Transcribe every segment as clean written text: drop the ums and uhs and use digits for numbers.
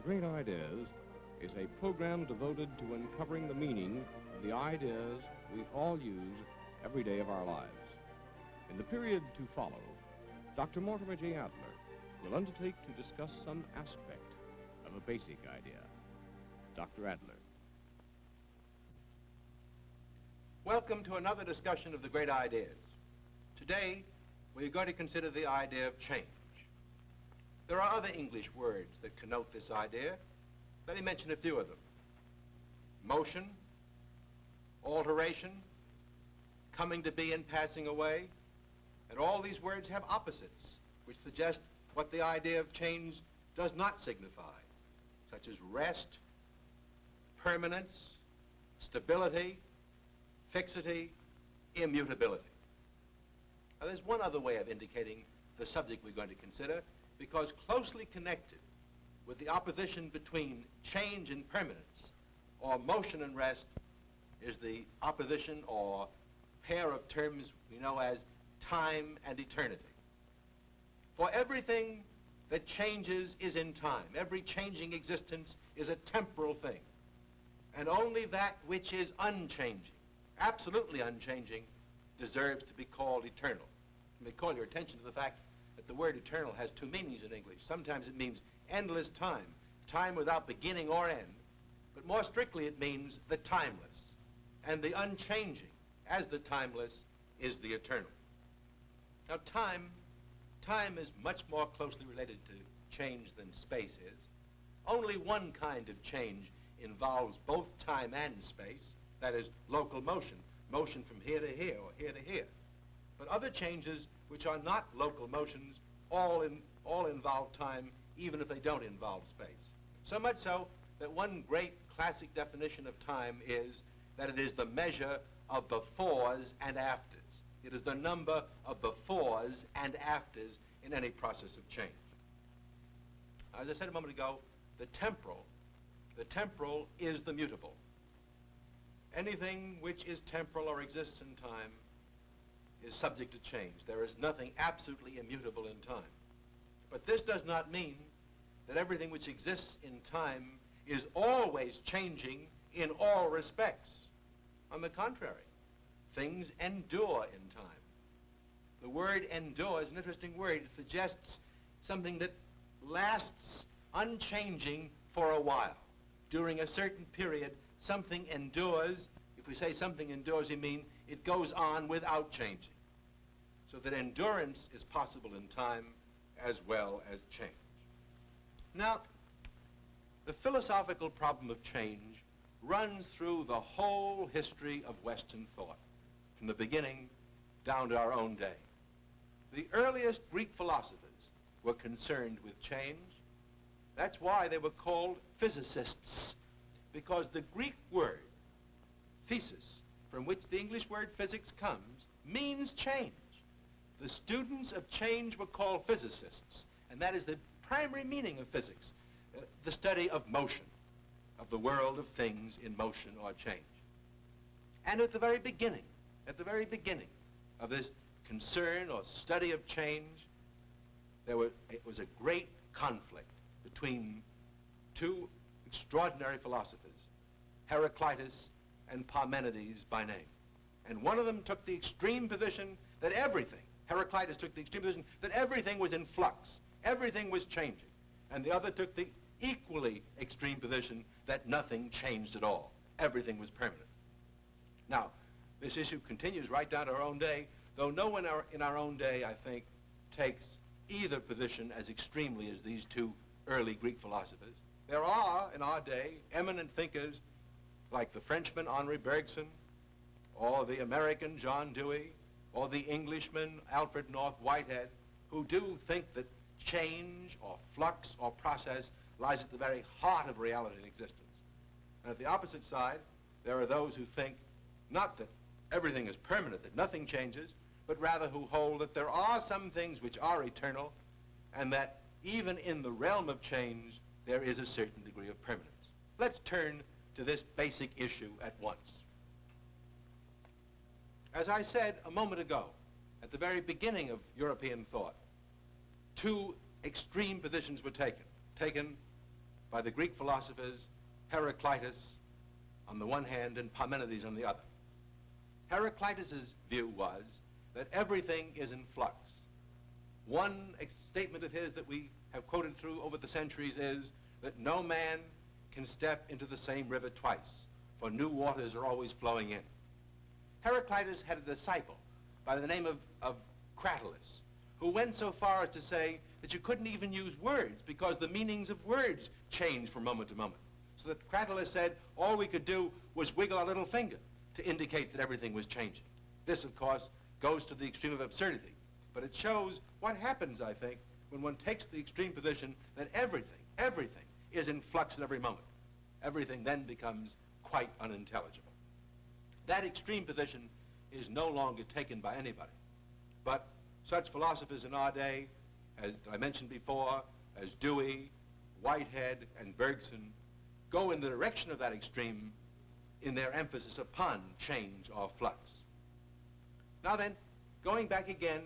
Great Ideas is a program devoted to uncovering the meaning of the ideas we all use every day of our lives. In the period to follow, Dr. Mortimer J. Adler will undertake to discuss some aspect of a basic idea. Dr. Adler. Welcome to another discussion of the great ideas. Today, we're going to consider the idea of change. There are other English words that connote this idea. Let me mention a few of them. Motion, alteration, coming to be and passing away, and all these words have opposites, which suggest what the idea of change does not signify, such as rest, permanence, stability, fixity, immutability. Now, there's one other way of indicating the subject we're going to consider, because closely connected with the opposition between change and permanence, or motion and rest, is the opposition or pair of terms we know as time and eternity. For everything that changes is in time. Every changing existence is a temporal thing. And only that which is unchanging, absolutely unchanging, deserves to be called eternal. Let me call your attention to the fact that the word eternal has two meanings in English. Sometimes it means endless time, time without beginning or end, but more strictly it means the timeless. And the unchanging, as the timeless, is the eternal. Now, time is much more closely related to change than space is. Only one kind of change involves both time and space, that is, local motion, motion from here to here or here to here. But other changes which are not local motions all involve time, even if they don't involve space. So much so that one great classic definition of time is that it is the measure of befores and afters. It is the number of befores and afters in any process of change. As I said a moment ago, the temporal is the mutable. Anything which is temporal or exists in time is subject to change. There is nothing absolutely immutable in time. But this does not mean that everything which exists in time is always changing in all respects. On the contrary, things endure in time. The word endure is an interesting word. It suggests something that lasts unchanging for a while. During a certain period, something endures. If we say something endures, we mean it goes on without changing. So that endurance is possible in time as well as change. Now, the philosophical problem of change runs through the whole history of Western thought, from the beginning down to our own day. The earliest Greek philosophers were concerned with change. That's why they were called physicists, because the Greek word, physis, from which the English word physics comes, means change. The students of change were called physicists, and that is the primary meaning of physics, the study of motion, of the world of things in motion or change. And at the very beginning of this concern or study of change, it was a great conflict between two extraordinary philosophers, Heraclitus and Parmenides by name. And one of them took the extreme position that Heraclitus took the extreme position that everything was in flux, everything was changing. And the other took the equally extreme position that nothing changed at all, everything was permanent. Now, this issue continues right down to our own day. though no one in our own day, I think, takes either position as extremely as these two early Greek philosophers. There are, in our day, eminent thinkers like the Frenchman Henri Bergson, or the American John Dewey, or the Englishman Alfred North Whitehead, who do think that change or flux or process lies at the very heart of reality and existence. And at the opposite side, there are those who think not that everything is permanent, that nothing changes, but rather who hold that there are some things which are eternal, and that even in the realm of change, there is a certain degree of permanence. Let's turn to this basic issue at once. As I said a moment ago, at the very beginning of European thought, two extreme positions were taken by the Greek philosophers Heraclitus on the one hand and Parmenides on the other. Heraclitus's view was that everything is in flux. One statement of his that we have quoted through over the centuries is that no man can step into the same river twice, for new waters are always flowing in. Heraclitus had a disciple by the name of Cratylus, who went so far as to say that you couldn't even use words because the meanings of words changed from moment to moment. So that Cratylus said all we could do was wiggle our little finger to indicate that everything was changing. This, of course, goes to the extreme of absurdity, but it shows what happens, I think, when one takes the extreme position that everything is in flux at every moment. Everything then becomes quite unintelligible. That extreme position is no longer taken by anybody, but such philosophers in our day, as I mentioned before, as Dewey, Whitehead, and Bergson, go in the direction of that extreme in their emphasis upon change or flux. Now then, going back again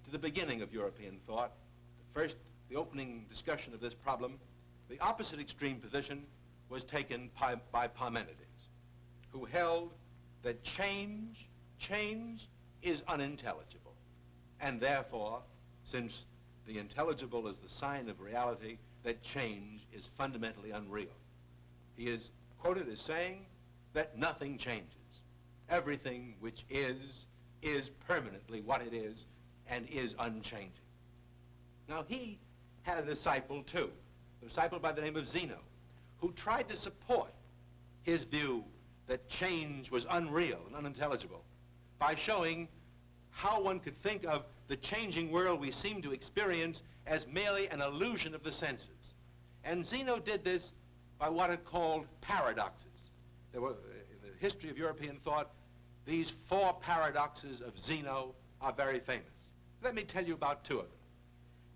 to the beginning of European thought, the opening discussion of this problem, the opposite extreme position was taken by Parmenides, who held that change is unintelligible, and therefore, since the intelligible is the sign of reality, that change is fundamentally unreal. He is quoted as saying that nothing changes. Everything which is permanently what it is and is unchanging. Now he had a disciple too, a disciple by the name of Zeno, who tried to support his view that change was unreal and unintelligible by showing how one could think of the changing world we seem to experience as merely an illusion of the senses. And Zeno did this by what are called paradoxes. There were, in the history of European thought, these four paradoxes of Zeno are very famous. Let me tell you about two of them.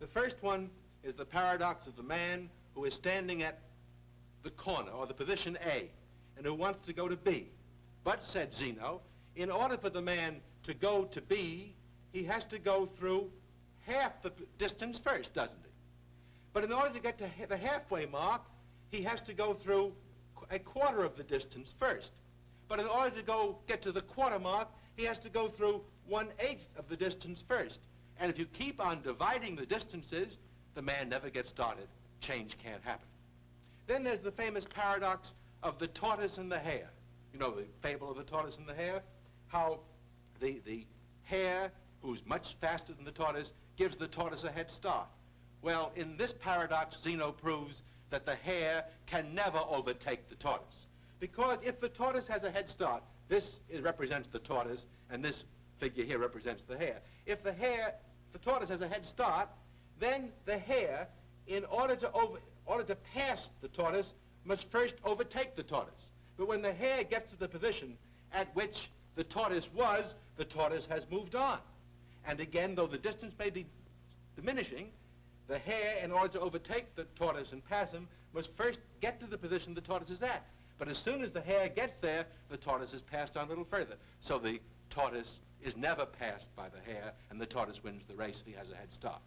The first one is the paradox of the man who is standing at the corner, or the position A, and who wants to go to B. But, said Zeno, in order for the man to go to B, he has to go through half the distance first, doesn't he? But in order to get to the halfway mark, he has to go through a quarter of the distance first. But in order to get to the quarter mark, he has to go through 1/8 of the distance first. And if you keep on dividing the distances, the man never gets started. Change can't happen. Then there's the famous paradox of the tortoise and the hare. You know the fable of the tortoise and the hare? How the hare, who's much faster than the tortoise, gives the tortoise a head start. Well, in this paradox, Zeno proves that the hare can never overtake the tortoise. Because if the tortoise has a head start, this represents the tortoise, and this figure here represents the hare. If the tortoise has a head start, then the hare, in order to pass the tortoise, must first overtake the tortoise. But when the hare gets to the position at which the tortoise was, the tortoise has moved on. And again, though the distance may be diminishing, the hare, in order to overtake the tortoise and pass him, must first get to the position the tortoise is at. But as soon as the hare gets there, the tortoise is passed on a little further. So the tortoise is never passed by the hare, and the tortoise wins the race if he has a head start.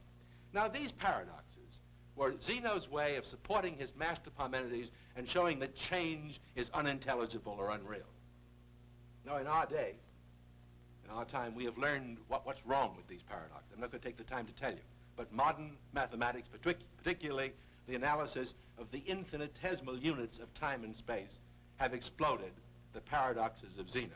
Now, these paradoxes were Zeno's way of supporting his master Parmenides and showing that change is unintelligible or unreal. Now, in our day, in our time, we have learned what's wrong with these paradoxes. I'm not going to take the time to tell you. But modern mathematics, particularly the analysis of the infinitesimal units of time and space, have exploded the paradoxes of Zeno.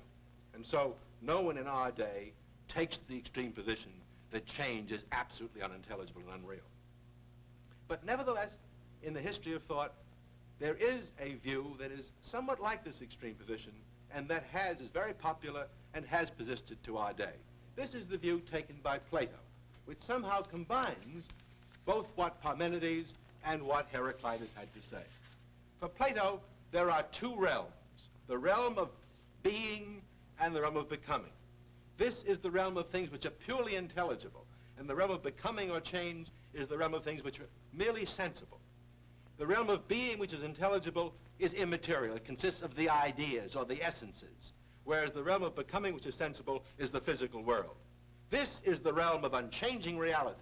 And so no one in our day takes the extreme position that change is absolutely unintelligible and unreal. But nevertheless, in the history of thought, there is a view that is somewhat like this extreme position, and that is very popular and has persisted to our day. This is the view taken by Plato, which somehow combines both what Parmenides and what Heraclitus had to say. For Plato, there are two realms, the realm of being and the realm of becoming. This is the realm of things which are purely intelligible, and the realm of becoming or change is the realm of things which are merely sensible. The realm of being, which is intelligible, is immaterial. It consists of the ideas or the essences, whereas the realm of becoming, which is sensible, is the physical world. This is the realm of unchanging reality,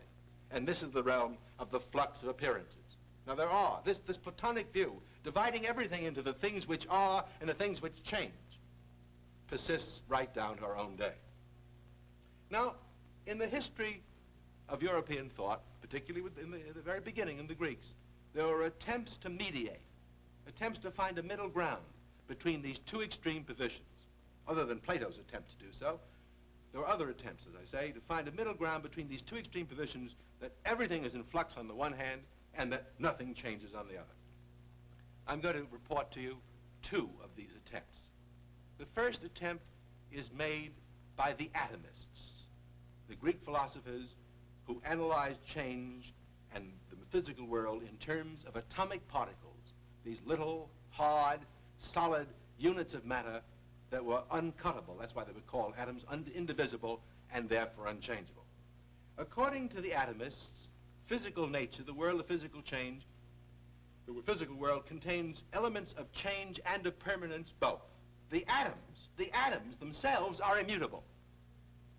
and this is the realm of the flux of appearances. Now there are, this Platonic view, dividing everything into the things which are and the things which change, persists right down to our own day. Now, in the history of European thought, particularly in the very beginning in the Greeks, there were attempts to mediate, attempts to find a middle ground between these two extreme positions. Other than Plato's attempt to do so, there were other attempts, as I say, to find a middle ground between these two extreme positions, that everything is in flux on the one hand and that nothing changes on the other. I'm going to report to you two of these attempts. The first attempt is made by the atomists, the Greek philosophers who analyzed change and the physical world in terms of atomic particles, these little, hard, solid units of matter that were uncuttable. That's why they were called atoms, indivisible, and therefore unchangeable. According to the atomists, physical nature, the world of physical change, the physical world contains elements of change and of permanence both. The atoms themselves are immutable.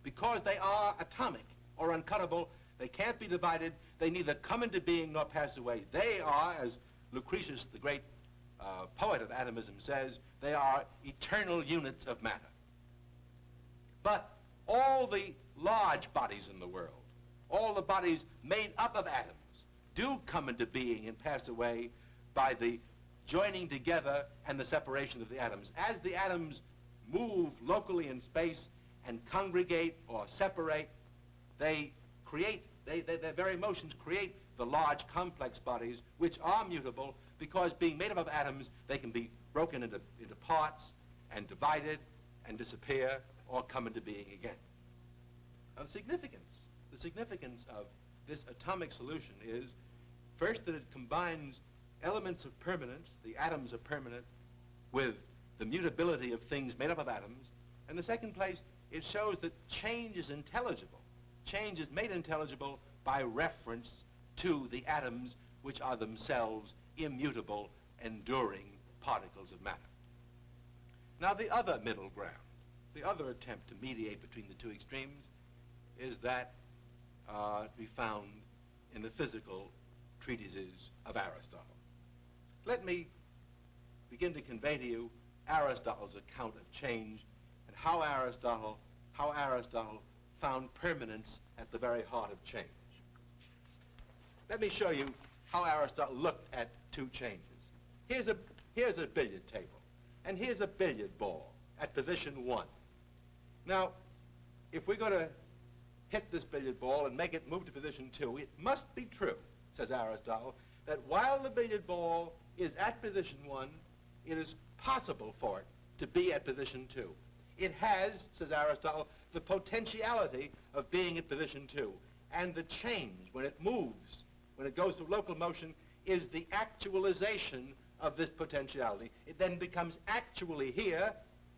Because they are atomic or uncuttable, they can't be divided. They neither come into being nor pass away. They are, as Lucretius, the great poet of atomism, says, they are eternal units of matter. But all the large bodies in the world, all the bodies made up of atoms, do come into being and pass away by the joining together and the separation of the atoms. As the atoms move locally in space and congregate or separate, they create, their very motions create the large complex bodies, which are mutable, because being made up of atoms, they can be broken into parts and divided and disappear or come into being again. Now, the significance of this atomic solution is, first, that it combines elements of permanence, the atoms are permanent, with the mutability of things made up of atoms, and the second place, it shows that change is intelligible. Change is made intelligible by reference to the atoms, which are themselves immutable, enduring particles of matter. Now, the other middle ground, the other attempt to mediate between the two extremes, is that to be found in the physical treatises of Aristotle. Let me begin to convey to you Aristotle's account of change and how Aristotle found permanence at the very heart of change. Let me show you how Aristotle looked at two changes. Here's a billiard table, and here's a billiard ball at position 1. Now, if we're going to hit this billiard ball and make it move to position 2, it must be true, says Aristotle, that while the billiard ball is at position 1, it is possible for it to be at position 2. It has, says Aristotle, the potentiality of being at position 2. And the change, when it moves, when it goes through local motion, is the actualization of this potentiality. It then becomes actually here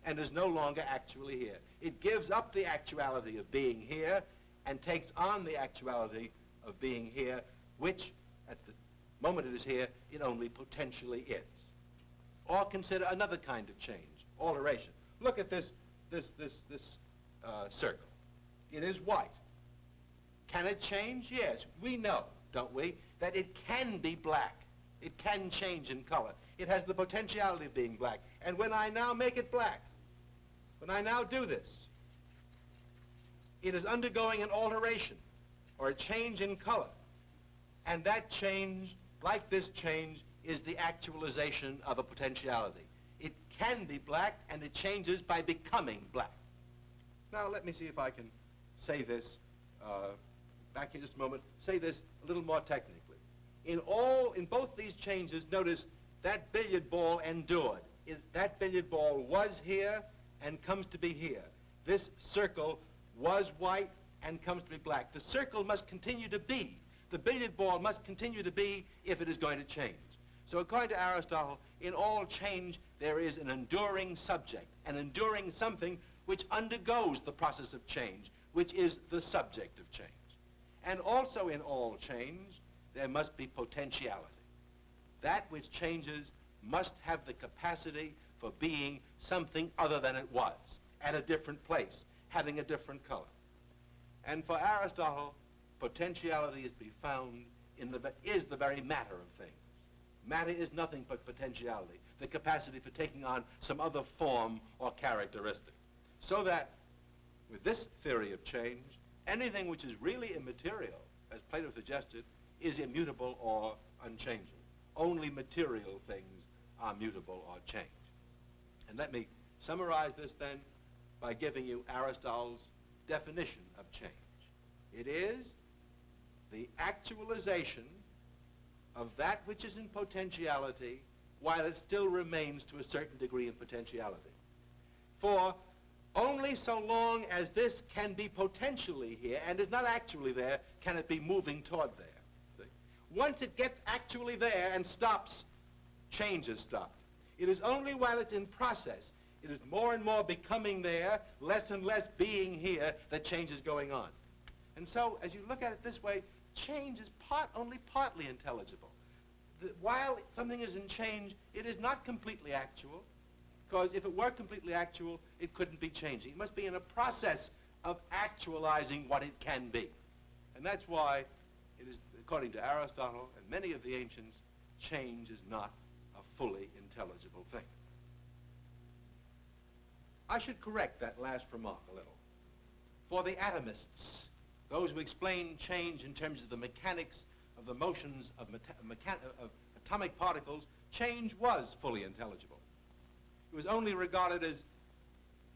and is no longer actually here. It gives up the actuality of being here and takes on the actuality of being here, which at the moment it is here, it only potentially is. Or consider another kind of change, alteration. Look at this circle. It is white. Can it change? Yes, we know, don't we, that it can be black. It can change in color. It has the potentiality of being black. And when I now make it black, when I now do this, it is undergoing an alteration or a change in color. And that change, like this change, is the actualization of a potentiality. It can be black, and it changes by becoming black. Now, let me see if I can say this, back in just a moment, say this a little more technically. In both these changes, notice that billiard ball endured. That billiard ball was here and comes to be here. This circle was white and comes to be black. The circle must continue to be. The billiard ball must continue to be if it is going to change. So according to Aristotle, in all change there is an enduring subject, an enduring something which undergoes the process of change, which is the subject of change. And also in all change, there must be potentiality. That which changes must have the capacity for being something other than it was, at a different place, having a different color. And for Aristotle, potentiality is to be found is the very matter of things. Matter is nothing but potentiality, the capacity for taking on some other form or characteristic. So that with this theory of change, anything which is really immaterial, as Plato suggested, is immutable or unchanging. Only material things are mutable or changed. And let me summarize this then by giving you Aristotle's definition of change. It is the actualization of that which is in potentiality while it still remains to a certain degree in potentiality. For only so long as this can be potentially here and is not actually there, can it be moving toward there. See? Once it gets actually there and stops, change is stopped. It is only while it's in process, it is more and more becoming there, less and less being here, that change is going on. And so, as you look at it this way, change is only partly intelligible. While something is in change, it is not completely actual, because if it were completely actual, it couldn't be changing. It must be in a process of actualizing what it can be. And that's why it is, according to Aristotle and many of the ancients, change is not a fully intelligible thing. I should correct that last remark a little. For the atomists, those who explain change in terms of the mechanics of the motions of atomic particles, change was fully intelligible. It was only regarded as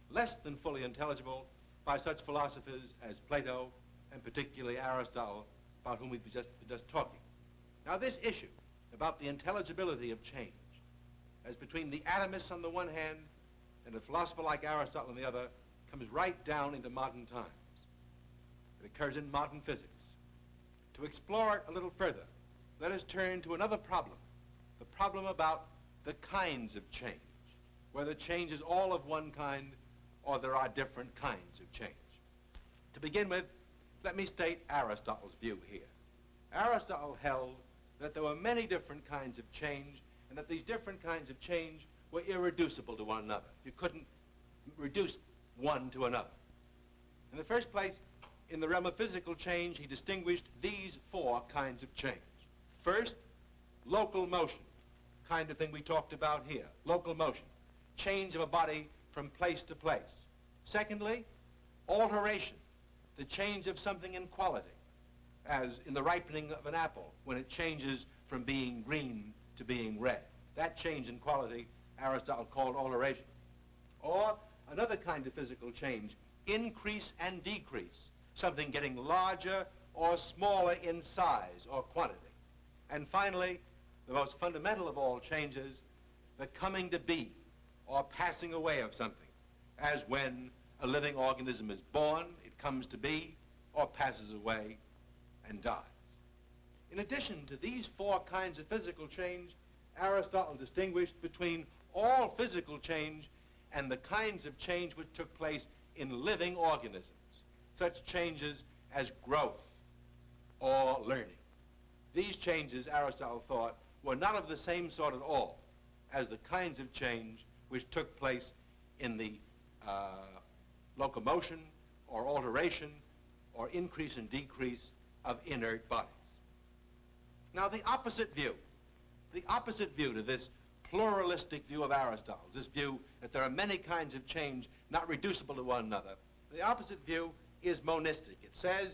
less than fully intelligible by such philosophers as Plato and particularly Aristotle, about whom we've just talking. Now this issue about the intelligibility of change, as between the atomists on the one hand and a philosopher like Aristotle on the other, comes right down into modern times. It occurs in modern physics. To explore it a little further, let us turn to another problem, the problem about the kinds of change, whether change is all of one kind or there are different kinds of change. To begin with, let me state Aristotle's view here. Aristotle held that there were many different kinds of change and that these different kinds of change were irreducible to one another. You couldn't reduce one to another. In the first place, in the realm of physical change, he distinguished these four kinds of change. First, local motion, kind of thing we talked about here, local motion, change of a body from place to place. Secondly, alteration, the change of something in quality, as in the ripening of an apple, when it changes from being green to being red. That change in quality, Aristotle called alteration. Or another kind of physical change, increase and decrease, something getting larger or smaller in size or quantity. And finally, the most fundamental of all changes, the coming to be or passing away of something, as when a living organism is born, it comes to be or passes away and dies. In addition to these four kinds of physical change, Aristotle distinguished between all physical change and the kinds of change which took place in living organisms, such changes as growth or learning. These changes, Aristotle thought, were not of the same sort at all as the kinds of change which took place in the locomotion or alteration or increase and decrease of inert bodies. Now the opposite view to this pluralistic view of Aristotle's, this view that there are many kinds of change not reducible to one another, the opposite view is monistic. It says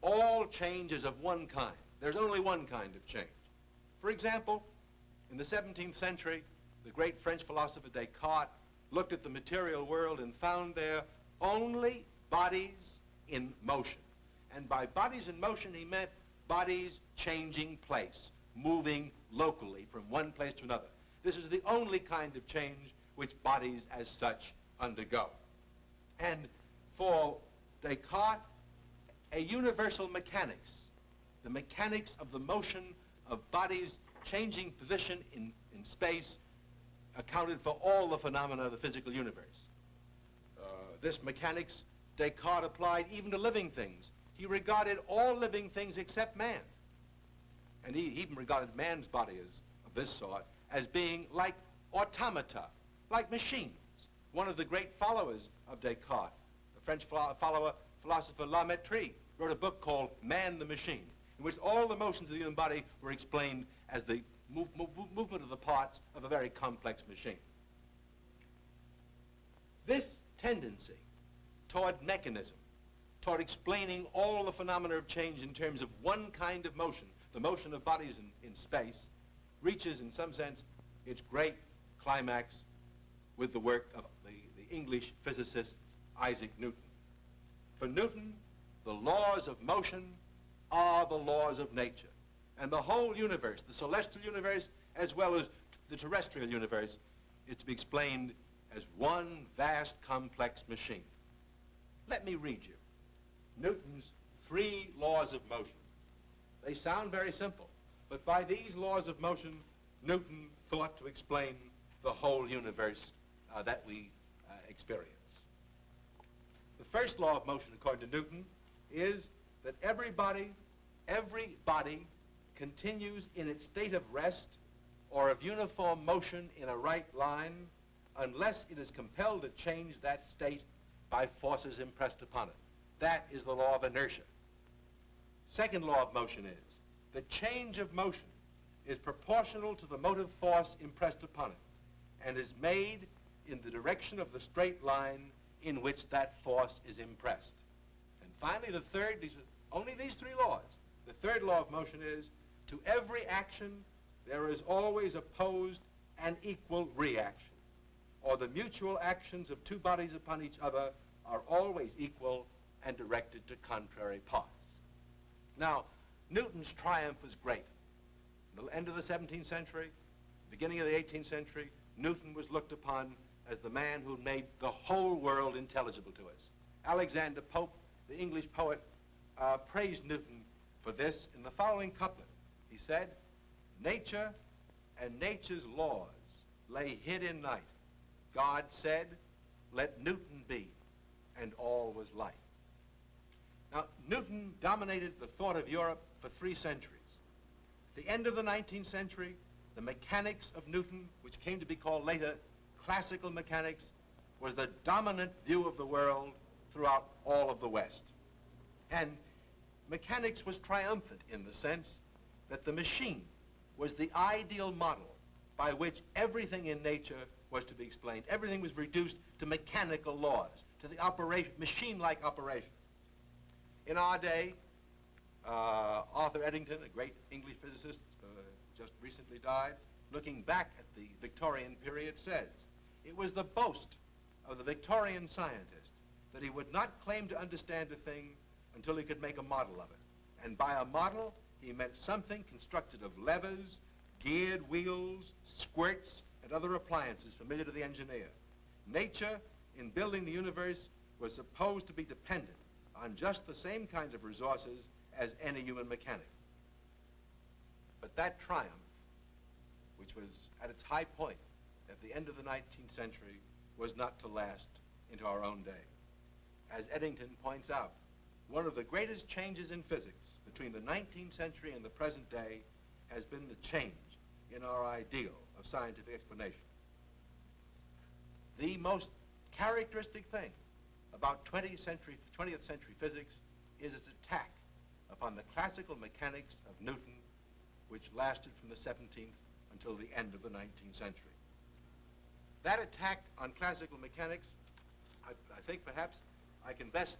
all change is of one kind. There's only one kind of change. For example, in the 17th century, the great French philosopher Descartes looked at the material world and found there only bodies in motion. And by bodies in motion, he meant bodies changing place, moving locally from one place to another. This is the only kind of change which bodies as such undergo. And for Descartes, a universal mechanics, the mechanics of the motion of bodies changing position in space, accounted for all the phenomena of the physical universe. This mechanics Descartes applied even to living things. He regarded all living things except man. And he even regarded man's body as, of this sort as being like automata, like machines. One of the great followers of Descartes, the French philosopher Lamettrie, wrote a book called Man the Machine, in which all the motions of the human body were explained as the movement of the parts of a very complex machine. This tendency toward mechanism, toward explaining all the phenomena of change in terms of one kind of motion, the motion of bodies in space, reaches in some sense its great climax with the work of the English physicist Isaac Newton. For Newton, the laws of motion are the laws of nature. And the whole universe, the celestial universe as well as the terrestrial universe, is to be explained as one vast complex machine. Let me read you Newton's 3 laws of motion. They sound very simple, but by these laws of motion, Newton thought to explain the whole universe that we experience. The first law of motion, according to Newton, is that every body continues in its state of rest or of uniform motion in a right line unless it is compelled to change that state by forces impressed upon it. That is the law of inertia. Second law of motion is the change of motion is proportional to the motive force impressed upon it and is made in the direction of the straight line in which that force is impressed. And finally, the third, only these 3 laws. The third law of motion is to every action there is always opposed an equal reaction, or the mutual actions of 2 bodies upon each other are always equal and directed to contrary parts. Now, Newton's triumph was great. In the end of the 17th century, beginning of the 18th century, Newton was looked upon as the man who made the whole world intelligible to us. Alexander Pope, the English poet, praised Newton for this in the following couplet. He said, "Nature and nature's laws lay hid in night. God said, let Newton be, and all was light." Now, Newton dominated the thought of Europe for 3 centuries. At the end of the 19th century, the mechanics of Newton, which came to be called later classical mechanics, was the dominant view of the world throughout all of the West. And mechanics was triumphant in the sense that the machine was the ideal model by which everything in nature was to be explained. Everything was reduced to mechanical laws, to the operation, machine-like operation. In our day, Arthur Eddington, a great English physicist, just recently died, looking back at the Victorian period, says, "It was the boast of the Victorian scientist that he would not claim to understand a thing until he could make a model of it. And by a model, he meant something constructed of levers, geared wheels, squirts, and other appliances familiar to the engineer. Nature, in building the universe, was supposed to be dependent on just the same kinds of resources as any human mechanic." But that triumph, which was at its high point at the end of the 19th century, was not to last into our own day. As Eddington points out, one of the greatest changes in physics between the 19th century and the present day has been the change in our ideal of scientific explanation. The most characteristic thing about 20th century physics is its attack upon the classical mechanics of Newton, which lasted from the 17th until the end of the 19th century. That attack on classical mechanics, I think perhaps I can best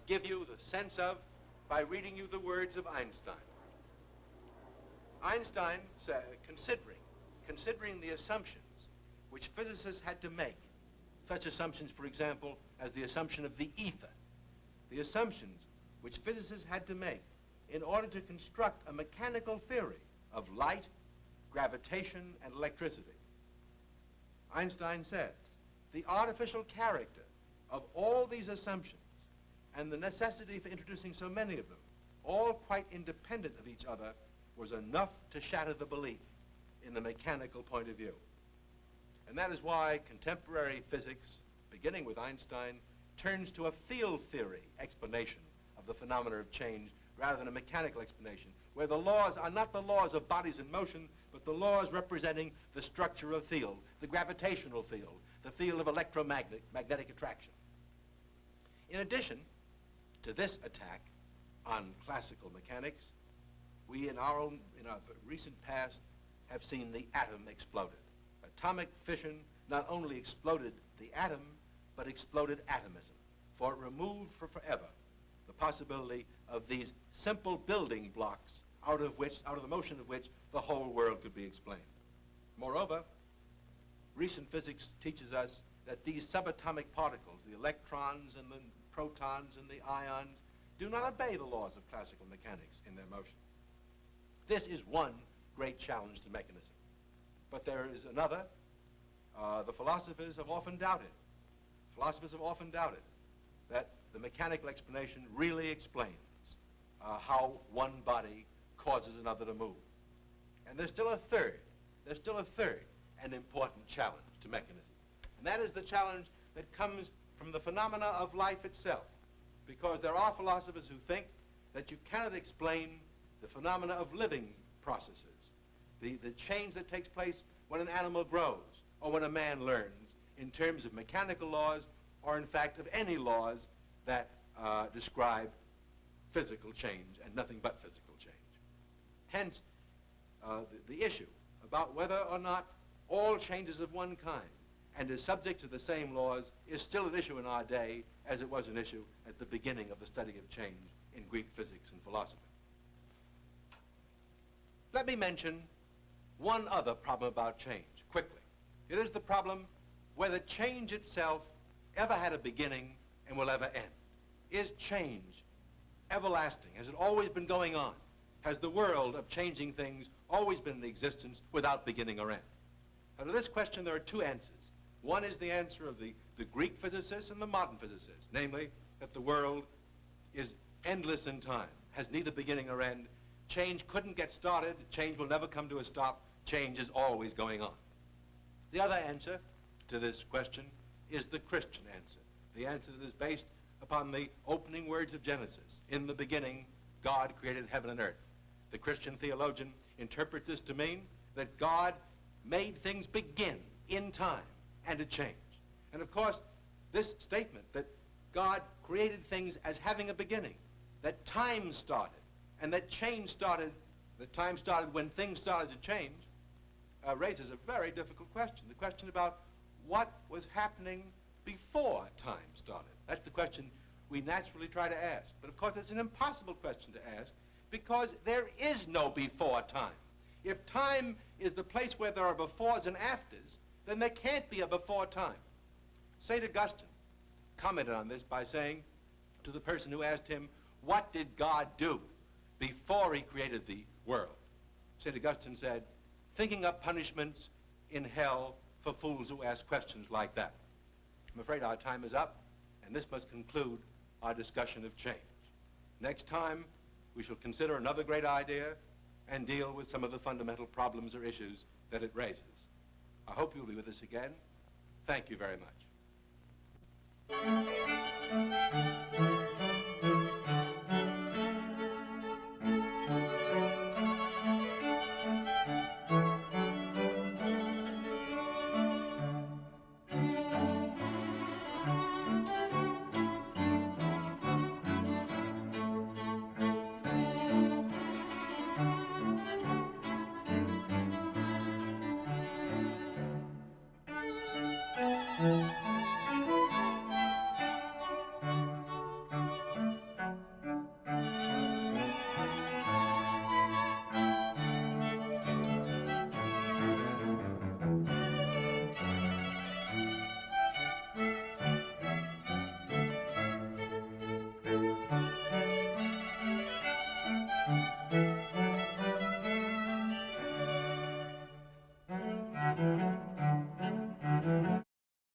give you the sense of by reading you the words of Einstein. Einstein said, considering the assumptions which physicists had to make, such assumptions, for example, as the assumption of the ether. the assumptions which physicists had to make in order to construct a mechanical theory of light, gravitation, and electricity. Einstein says, the artificial character of all these assumptions and the necessity for introducing so many of them, all quite independent of each other, was enough to shatter the belief in the mechanical point of view. And that is why contemporary physics, beginning with Einstein, turns to a field theory explanation of the phenomena of change rather than a mechanical explanation, where the laws are not the laws of bodies in motion, but the laws representing the structure of field, the gravitational field, the field of magnetic attraction. In addition to this attack on classical mechanics, we in our recent past have seen the atom exploded. Atomic fission not only exploded the atom, but exploded atomism, for it removed for forever the possibility of these simple building blocks out of the motion of which the whole world could be explained. Moreover, recent physics teaches us that these subatomic particles, the electrons and the protons and the ions, do not obey the laws of classical mechanics in their motion. This is one great challenge to mechanism. But there is another. The philosophers have often doubted. Philosophers have often doubted that the mechanical explanation really explains how one body causes another to move. And there's still a third and important challenge to mechanism. And that is the challenge that comes from the phenomena of life itself. Because there are philosophers who think that you cannot explain the phenomena of living processes, the change that takes place when an animal grows or when a man learns, in terms of mechanical laws or in fact of any laws that describe physical change and nothing but physical change. Hence, the issue about whether or not all changes of one kind and is subject to the same laws is still an issue in our day as it was an issue at the beginning of the study of change in Greek physics and philosophy. Let me mention one other problem about change, quickly. It is the problem whether change itself ever had a beginning and will ever end. Is change everlasting? Has it always been going on? Has the world of changing things always been in existence without beginning or end? Now, to this question, there are two answers. One is the answer of the Greek physicists and the modern physicists, namely that the world is endless in time, has neither beginning or end. Change couldn't get started. Change will never come to a stop. Change is always going on. The other answer to this question is the Christian answer, the answer that is based upon the opening words of Genesis. In the beginning, God created heaven and earth. The Christian theologian interprets this to mean that God made things begin in time and to change. And of course, this statement that God created things as having a beginning, that time started, and that change started, that time started when things started to change, raises a very difficult question. The question about what was happening before time started. That's the question we naturally try to ask. But of course, it's an impossible question to ask because there is no before time. If time is the place where there are befores and afters, then there can't be a before time. St. Augustine commented on this by saying to the person who asked him, what did God do before he created the world? St. Augustine said, thinking up punishments in hell for fools who ask questions like that. I'm afraid our time is up, and this must conclude our discussion of change. Next time, we shall consider another great idea and deal with some of the fundamental problems or issues that it raises. I hope you'll be with us again. Thank you very much.